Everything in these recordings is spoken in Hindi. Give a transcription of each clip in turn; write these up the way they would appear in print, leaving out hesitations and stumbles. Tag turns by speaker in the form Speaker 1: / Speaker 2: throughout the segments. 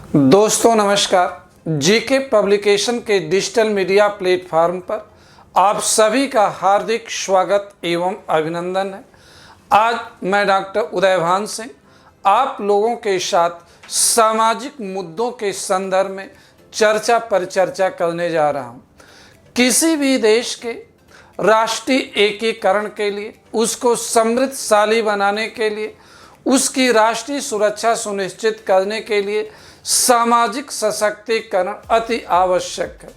Speaker 1: दोस्तों नमस्कार। जीके पब्लिकेशन के डिजिटल मीडिया प्लेटफॉर्म पर आप सभी का हार्दिक स्वागत एवं अभिनंदन है। आज मैं डॉक्टर उदयभान सिंह आप लोगों के साथ सामाजिक मुद्दों के संदर्भ में चर्चा पर चर्चा करने जा रहा हूं। किसी भी देश के राष्ट्रीय एकीकरण के लिए, उसको समृद्धशाली बनाने के लिए, उसकी राष्ट्रीय सुरक्षा सुनिश्चित करने के लिए सामाजिक सशक्तिकरण अति आवश्यक है।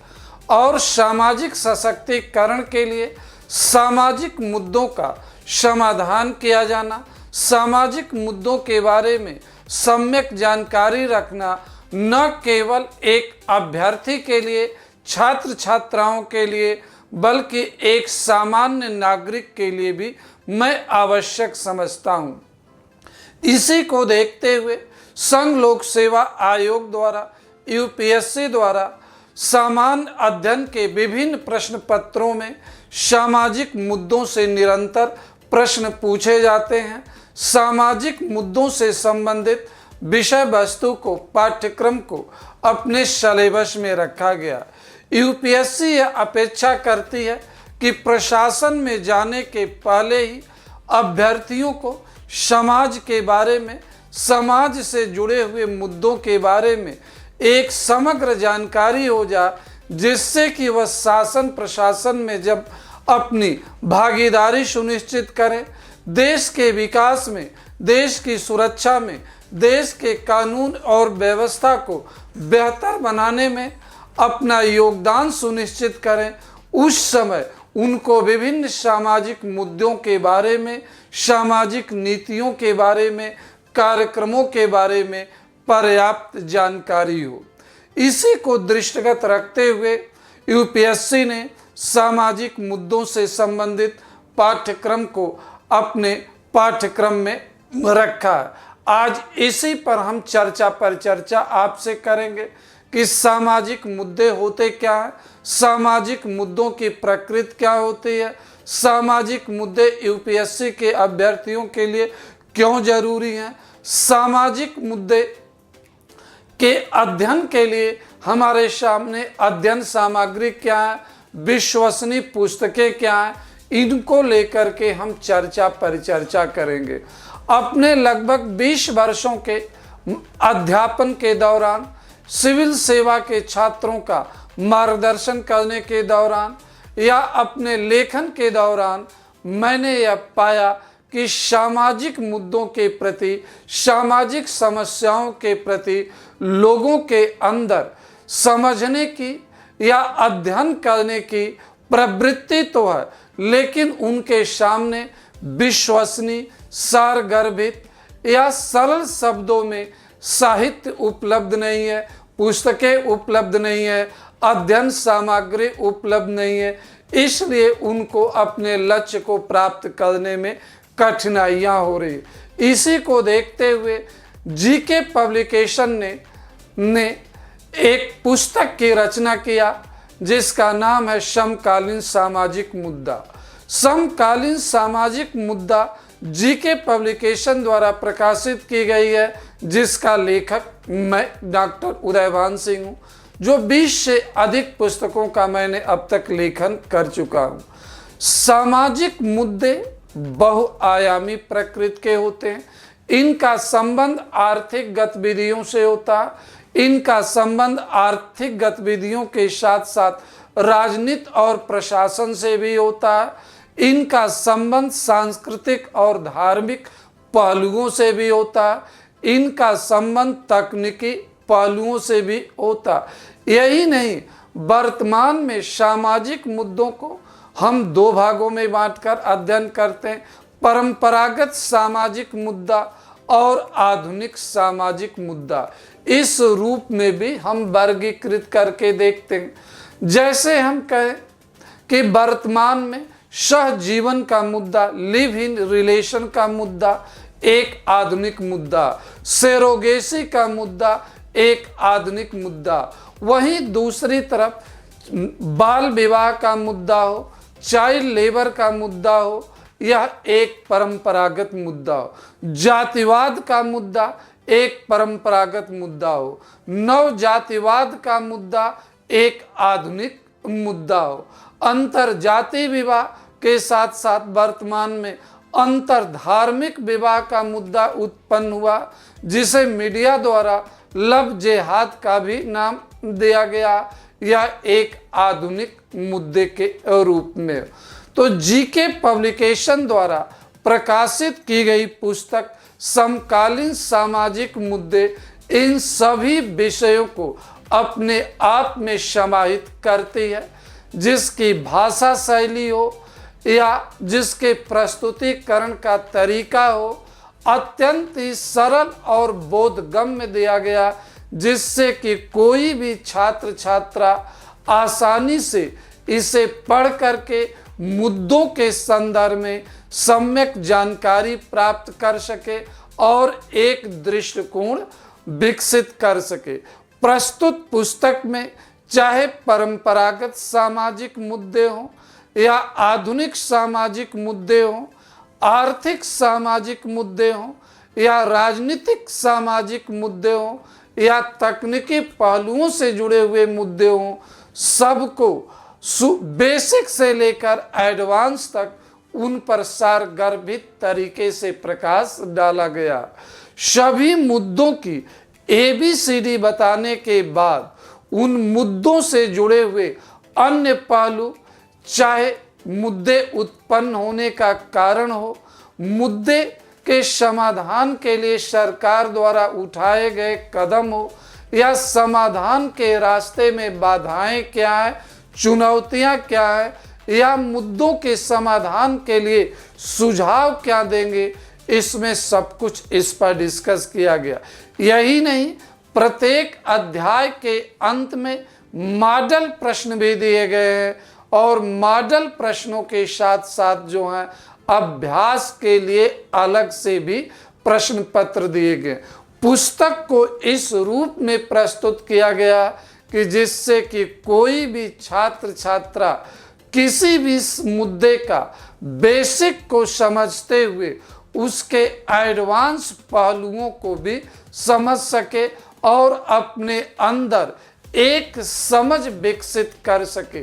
Speaker 1: और सामाजिक सशक्तिकरण के लिए सामाजिक मुद्दों का समाधान किया जाना, सामाजिक मुद्दों के बारे में सम्यक जानकारी रखना न केवल एक अभ्यर्थी के लिए, छात्र छात्राओं के लिए, बल्कि एक सामान्य नागरिक के लिए भी मैं आवश्यक समझता हूँ। इसी को देखते हुए संघ लोक सेवा आयोग द्वारा यूपीएससी द्वारा सामान्य अध्ययन के विभिन्न प्रश्न पत्रों में सामाजिक मुद्दों से निरंतर प्रश्न पूछे जाते हैं। सामाजिक मुद्दों से संबंधित विषय वस्तु को, पाठ्यक्रम को अपने सिलेबस में रखा गया। यूपीएससी यह अपेक्षा करती है कि प्रशासन में जाने के पहले ही अभ्यर्थियों को समाज के बारे में, समाज से जुड़े हुए मुद्दों के बारे में एक समग्र जानकारी हो जाए, जिससे कि वह शासन प्रशासन में जब अपनी भागीदारी सुनिश्चित करें, देश के विकास में, देश की सुरक्षा में, देश के कानून और व्यवस्था को बेहतर बनाने में अपना योगदान सुनिश्चित करें, उस समय उनको विभिन्न सामाजिक मुद्दों के बारे में, सामाजिक नीतियों के बारे में, कार्यक्रमों के बारे में पर्याप्त जानकारी हो। इसी को दृष्टिगत रखते हुए यूपीएससी ने सामाजिक मुद्दों से संबंधित पाठ्यक्रम को अपने पाठ्यक्रम में रखा है। आज इसी पर हम चर्चा पर चर्चा आपसे करेंगे कि सामाजिक मुद्दे होते क्या हैं, सामाजिक मुद्दों की प्रकृति क्या होती है, सामाजिक मुद्दे यूपीएससी के अभ्यर्थियों के लिए क्यों जरूरी हैं, सामाजिक मुद्दे के अध्ययन के लिए हमारे सामने अध्ययन सामग्री क्या है, विश्वसनीय पुस्तकें क्या हैं, इनको लेकर के हम चर्चा पर चर्चा करेंगे। अपने लगभग 20 वर्षों के अध्यापन के दौरान, सिविल सेवा के छात्रों का मार्गदर्शन करने के दौरान या अपने लेखन के दौरान मैंने यह पाया कि सामाजिक मुद्दों के प्रति, सामाजिक समस्याओं के प्रति लोगों के अंदर समझने की या अध्ययन करने की प्रवृत्ति तो है, लेकिन उनके सामने विश्वसनीय, सारगर्भित या सरल शब्दों में साहित्य उपलब्ध नहीं है, पुस्तकें उपलब्ध नहीं है, अध्ययन सामग्री उपलब्ध नहीं है। इसलिए उनको अपने लक्ष्य को प्राप्त करने में कठिनाइयाँ हो रही। इसी को देखते हुए जीके पब्लिकेशन ने एक पुस्तक की रचना किया, जिसका नाम है समकालीन सामाजिक मुद्दा। समकालीन सामाजिक मुद्दा जीके पब्लिकेशन द्वारा प्रकाशित की गई है, जिसका लेखक मैं डॉक्टर उदयभान सिंह हूँ, जो 20 से अधिक पुस्तकों का मैंने अब तक लेखन कर चुका हूँ। सामाजिक मुद्दे बहुआयामी प्रकृति के होते हैं। इनका संबंध आर्थिक गतिविधियों से होता है। इनका संबंध आर्थिक गतिविधियों के साथ साथ राजनीति और प्रशासन से भी होता है। इनका संबंध सांस्कृतिक और धार्मिक पहलुओं से भी होता है। इनका संबंध तकनीकी पहलुओं से भी होता है। यही नहीं, वर्तमान में सामाजिक मुद्दों को हम 2 भागों में बांटकर अध्ययन करते हैं, परंपरागत सामाजिक मुद्दा और आधुनिक सामाजिक मुद्दा। इस रूप में भी हम वर्गीकृत करके देखते हैं। जैसे हम कहें कि वर्तमान में सहजीवन का मुद्दा, लिव इन रिलेशन का मुद्दा एक आधुनिक मुद्दा, सेरोगेसी का मुद्दा एक आधुनिक मुद्दा, वहीं दूसरी तरफ बाल विवाह का मुद्दा हो, चाइल्ड लेबर का मुद्दा हो, यह एक परंपरागत मुद्दा हो, जातिवाद का मुद्दा एक परंपरागत मुद्दा हो, नव जातिवाद का मुद्दा एक आधुनिक मुद्दा हो, अंतर जाति विवाह के साथ साथ वर्तमान में अंतर धार्मिक विवाह का मुद्दा उत्पन्न हुआ, जिसे मीडिया द्वारा लव जिहाद का भी नाम दिया गया, या एक आधुनिक मुद्दे के रूप में। तो जीके पब्लिकेशन द्वारा प्रकाशित की गई पुस्तक समकालीन सामाजिक मुद्दे इन सभी विषयों को अपने आप में समाहित करती है, जिसकी भाषा शैली हो या जिसके प्रस्तुतिकरण का तरीका हो अत्यंत ही सरल और बोधगम्य दिया गया, जिससे कि कोई भी छात्र छात्रा आसानी से इसे पढ़ करके मुद्दों के संदर्भ में सम्यक जानकारी प्राप्त कर सके और एक दृष्टिकोण विकसित कर सके। प्रस्तुत पुस्तक में चाहे परंपरागत सामाजिक मुद्दे हों या आधुनिक सामाजिक मुद्दे हों, आर्थिक सामाजिक मुद्दे हों या राजनीतिक सामाजिक मुद्दे हों या तकनीकी पहलुओं से जुड़े हुए मुद्दे हों, सबको बेसिक से लेकर एडवांस तक उन पर सारगर्भित तरीके से प्रकाश डाला गया। सभी मुद्दों की ABCD बताने के बाद उन मुद्दों से जुड़े हुए अन्य पहलू, चाहे मुद्दे उत्पन्न होने का कारण हो, मुद्दे के समाधान के लिए सरकार द्वारा उठाए गए कदम हो, या समाधान के रास्ते में बाधाएं क्या है, चुनौतियां क्या है, या मुद्दों के समाधान के लिए सुझाव क्या देंगे, इसमें सब कुछ इस पर डिस्कस किया गया। यही नहीं, प्रत्येक अध्याय के अंत में मॉडल प्रश्न भी दिए गए हैं और मॉडल प्रश्नों के साथ साथ जो है अभ्यास के लिए अलग से भी प्रश्न पत्र दिए गए। पुस्तक को इस रूप में प्रस्तुत किया गया कि जिससे कि कोई भी छात्र छात्रा किसी भी मुद्दे का बेसिक को समझते हुए उसके एडवांस पहलुओं को भी समझ सके और अपने अंदर एक समझ विकसित कर सके।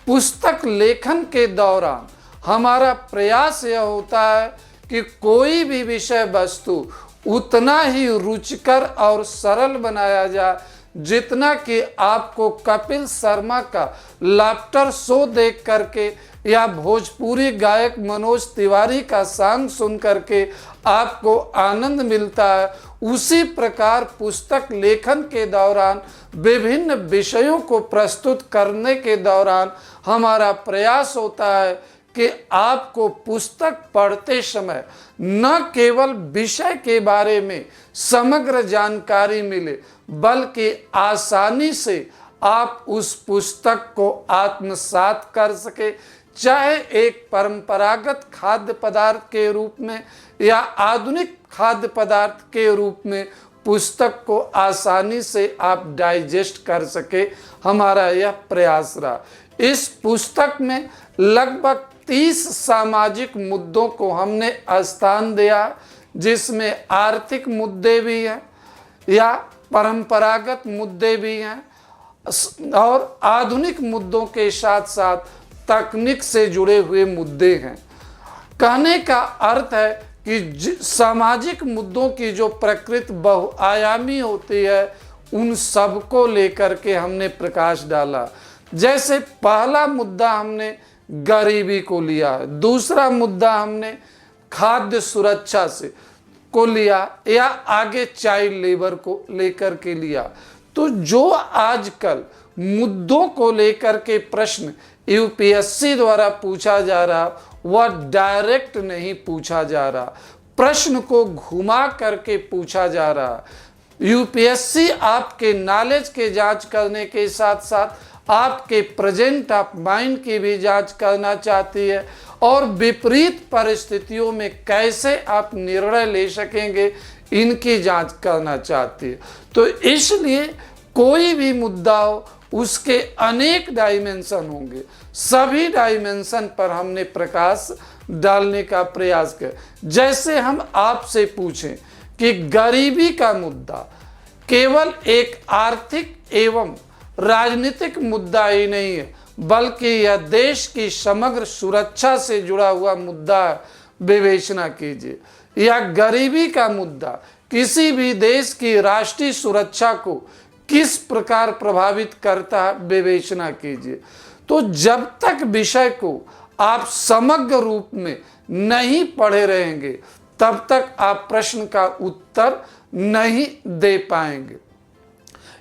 Speaker 1: पुस्तक लेखन के दौरान हमारा प्रयास यह होता है कि कोई भी विषय वस्तु उतना ही रुचिकर और सरल बनाया जाए जितना कि आपको कपिल शर्मा का लाफ्टर शो देख करके या भोजपुरी गायक मनोज तिवारी का सॉन्ग सुन करके आपको आनंद मिलता है। उसी प्रकार पुस्तक लेखन के दौरान विभिन्न विषयों को प्रस्तुत करने के दौरान हमारा प्रयास होता है कि आपको पुस्तक पढ़ते समय न केवल विषय के बारे में समग्र जानकारी मिले, बल्कि आसानी से आप उस पुस्तक को आत्मसात कर सके, चाहे एक परंपरागत खाद्य पदार्थ के रूप में या आधुनिक खाद्य पदार्थ के रूप में पुस्तक को आसानी से आप डाइजेस्ट कर सके। हमारा यह प्रयास रहा। इस पुस्तक में लगभग 30 सामाजिक मुद्दों को हमने स्थान दिया, जिसमें आर्थिक मुद्दे भी हैं या परंपरागत मुद्दे भी हैं और आधुनिक मुद्दों के साथ साथ तकनीक से जुड़े हुए मुद्दे हैं। कहने का अर्थ है कि सामाजिक मुद्दों की जो प्रकृति बहुआयामी होती है, उन सब को लेकर के हमने प्रकाश डाला। जैसे पहला मुद्दा हमने गरीबी को लिया, दूसरा मुद्दा हमने खाद्य सुरक्षा से को लिया या आगे चाइल्ड लेबर को लेकर के लिया। तो जो आजकल मुद्दों को लेकर के प्रश्न यूपीएससी द्वारा पूछा जा रहा, वह डायरेक्ट नहीं पूछा जा रहा, प्रश्न को घुमा करके पूछा जा रहा। यूपीएससी आपके नॉलेज के जांच करने के साथ साथ आपके प्रेजेंट ऑफ माइंड की भी जांच करना चाहती है और विपरीत परिस्थितियों में कैसे आप निर्णय ले सकेंगे, इनकी जांच करना चाहती है। तो इसलिए कोई भी मुद्दा हो, उसके अनेक डायमेंशन होंगे, सभी डायमेंशन पर हमने प्रकाश डालने का प्रयास किया। जैसे हम आपसे पूछें कि गरीबी का मुद्दा केवल एक आर्थिक एवं राजनीतिक मुद्दा ही नहीं है, बल्कि यह देश की समग्र सुरक्षा से जुड़ा हुआ मुद्दा है। विवेचना कीजिए, यह गरीबी का मुद्दा किसी भी देश की राष्ट्रीय सुरक्षा को किस प्रकार प्रभावित करता है, विवेचना कीजिए। तो जब तक विषय को आप समग्र रूप में नहीं पढ़े रहेंगे, तब तक आप प्रश्न का उत्तर नहीं दे पाएंगे।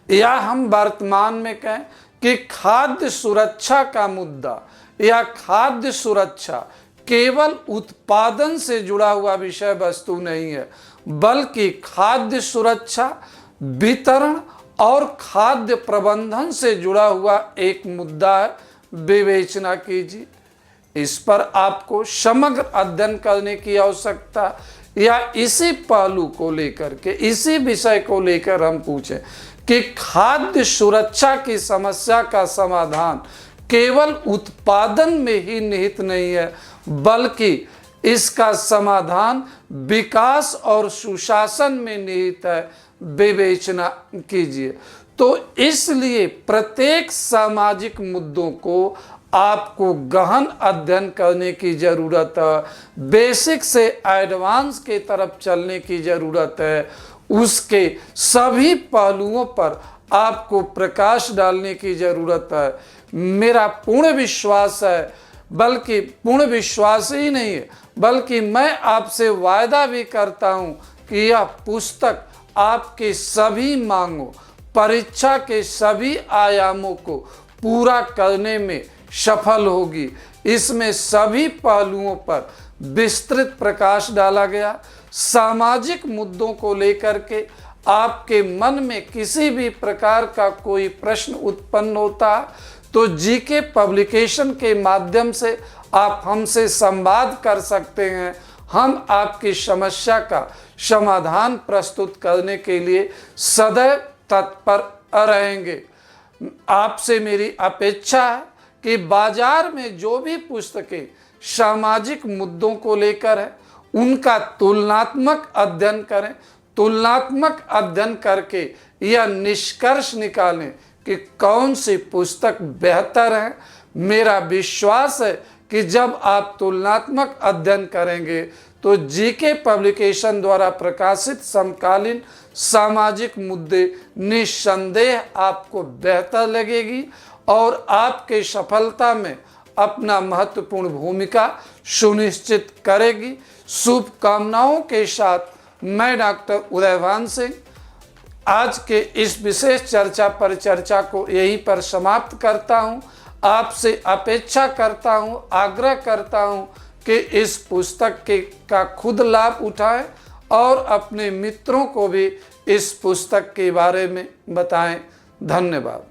Speaker 1: या हम वर्तमान में कहें कि खाद्य सुरक्षा का मुद्दा या खाद्य सुरक्षा केवल उत्पादन से जुड़ा हुआ विषय वस्तु नहीं है, बल्कि खाद्य सुरक्षा, वितरण और खाद्य प्रबंधन से जुड़ा हुआ एक मुद्दा है। विवेचना कीजिए, इस पर आपको समग्र अध्ययन करने की आवश्यकता, या इसी पहलू को लेकर के, इसी विषय को लेकर हम पूछें कि खाद्य सुरक्षा की समस्या का समाधान केवल उत्पादन में ही निहित नहीं है, बल्कि इसका समाधान विकास और सुशासन में निहित है। विवेचना कीजिए। तो इसलिए प्रत्येक सामाजिक मुद्दों को आपको गहन अध्ययन करने की ज़रूरत है, बेसिक से एडवांस के तरफ चलने की ज़रूरत है, उसके सभी पहलुओं पर आपको प्रकाश डालने की ज़रूरत है। मेरा पूर्ण विश्वास है, बल्कि पूर्ण विश्वास ही नहीं है, बल्कि मैं आपसे वायदा भी करता हूँ कि यह पुस्तक आपके सभी मांगों, परीक्षा के सभी आयामों को पूरा करने में सफल होगी। इसमें सभी पहलुओं पर विस्तृत प्रकाश डाला गया। सामाजिक मुद्दों को लेकर के आपके मन में किसी भी प्रकार का कोई प्रश्न उत्पन्न होता है तो जीके पब्लिकेशन के माध्यम से आप हमसे संवाद कर सकते हैं। हम आपकी समस्या का समाधान प्रस्तुत करने के लिए सदैव तत्पर रहेंगे। आपसे मेरी अपेक्षा है कि बाजार में जो भी पुस्तकें सामाजिक मुद्दों को लेकर है, उनका तुलनात्मक अध्ययन करें। तुलनात्मक अध्ययन करके यह निष्कर्ष निकालें कि कौन सी पुस्तक बेहतर है। मेरा विश्वास है कि जब आप तुलनात्मक अध्ययन करेंगे तो जीके पब्लिकेशन द्वारा प्रकाशित समकालीन सामाजिक मुद्दे निस्संदेह आपको बेहतर लगेगी और आपके सफलता में अपना महत्वपूर्ण भूमिका सुनिश्चित करेगी। शुभकामनाओं के साथ मैं डॉक्टर उदयभान सिंह आज के इस विशेष चर्चा को यहीं पर समाप्त करता हूं। आपसे अपेक्षा करता हूं, आग्रह करता हूं कि इस पुस्तक का खुद लाभ उठाएं और अपने मित्रों को भी इस पुस्तक के बारे में बताएं। धन्यवाद।